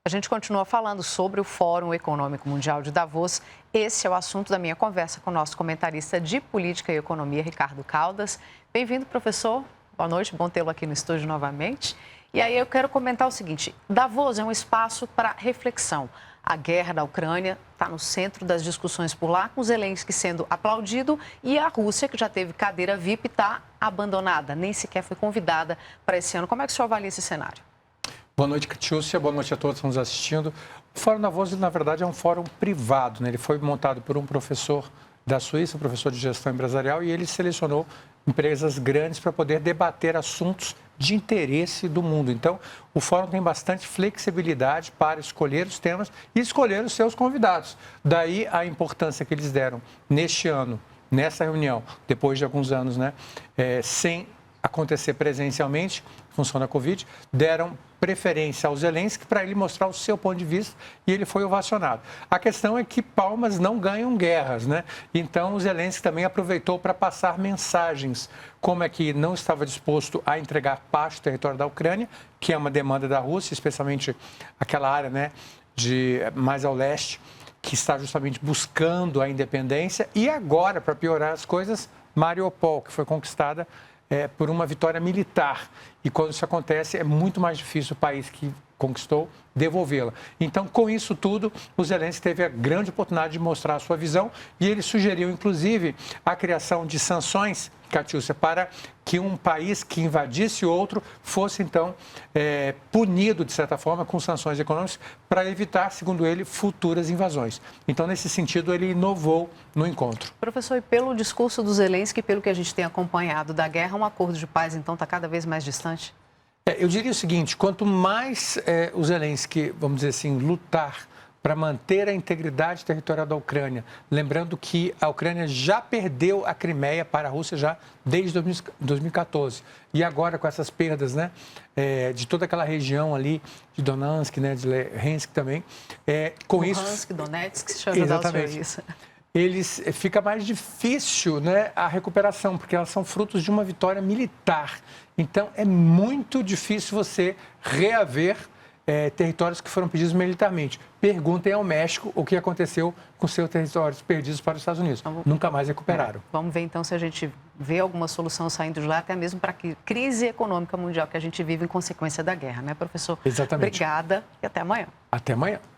A gente continua falando sobre o Fórum Econômico Mundial de Davos. Esse é o assunto da minha conversa com o nosso comentarista de Política e Economia, Ricardo Caldas. Bem-vindo, professor. Boa noite, bom tê-lo aqui no estúdio novamente. E aí eu quero comentar o seguinte, Davos é um espaço para reflexão. A guerra da Ucrânia está no centro das discussões por lá, com Zelensky sendo aplaudido e a Rússia, que já teve cadeira VIP, está abandonada, nem sequer foi convidada para esse ano. Como é que o senhor avalia esse cenário? Boa noite, Catiúcia. Boa noite a todos que estão nos assistindo. O Fórum Davos, na verdade, é um fórum privado, né? Ele foi montado por um professor da Suíça, um professor de gestão empresarial, e ele selecionou empresas grandes para poder debater assuntos de interesse do mundo. Então, o fórum tem bastante flexibilidade para escolher os temas e escolher os seus convidados. Daí a importância que eles deram neste ano, nessa reunião, depois de alguns anos, né, sem acontecer presencialmente, em função da Covid, deram preferência ao Zelensky para ele mostrar o seu ponto de vista e ele foi ovacionado. A questão é que palmas não ganham guerras, né? Então o Zelensky também aproveitou para passar mensagens, como é que não estava disposto a entregar parte do território da Ucrânia, que é uma demanda da Rússia, especialmente aquela área, né, de mais ao leste, que está justamente buscando a independência, e agora, para piorar as coisas, Mariupol, que foi conquistada por uma vitória militar. E quando isso acontece, é muito mais difícil o país que conquistou devolvê-la. Então, com isso tudo, o Zelensky teve a grande oportunidade de mostrar a sua visão e ele sugeriu, inclusive, a criação de sanções, Catiúcia, para que um país que invadisse outro fosse, então, punido, de certa forma, com sanções econômicas para evitar, segundo ele, futuras invasões. Então, nesse sentido, ele inovou no encontro. Professor, e pelo discurso do Zelensky, pelo que a gente tem acompanhado da guerra, um acordo de paz, então, está cada vez mais distante? Eu diria o seguinte, quanto mais o Zelensky, vamos dizer assim, lutar para manter a integridade territorial da Ucrânia, lembrando que a Ucrânia já perdeu a Crimeia para a Rússia já desde 2014. E agora com essas perdas, né, de toda aquela região ali, de Donetsk, né, de Luhansk também, com isso... Luhansk, Donetsk, deixa eu ajudar o senhor isso. Fica mais difícil, né, a recuperação, porque elas são frutos de uma vitória militar. Então, é muito difícil você reaver territórios que foram perdidos militarmente. Perguntem ao México o que aconteceu com seus territórios perdidos para os Estados Unidos. Nunca mais recuperaram. Vamos ver, então, se a gente vê alguma solução saindo de lá, até mesmo para a crise econômica mundial que a gente vive em consequência da guerra, né, professor? Exatamente. Obrigada e até amanhã. Até amanhã.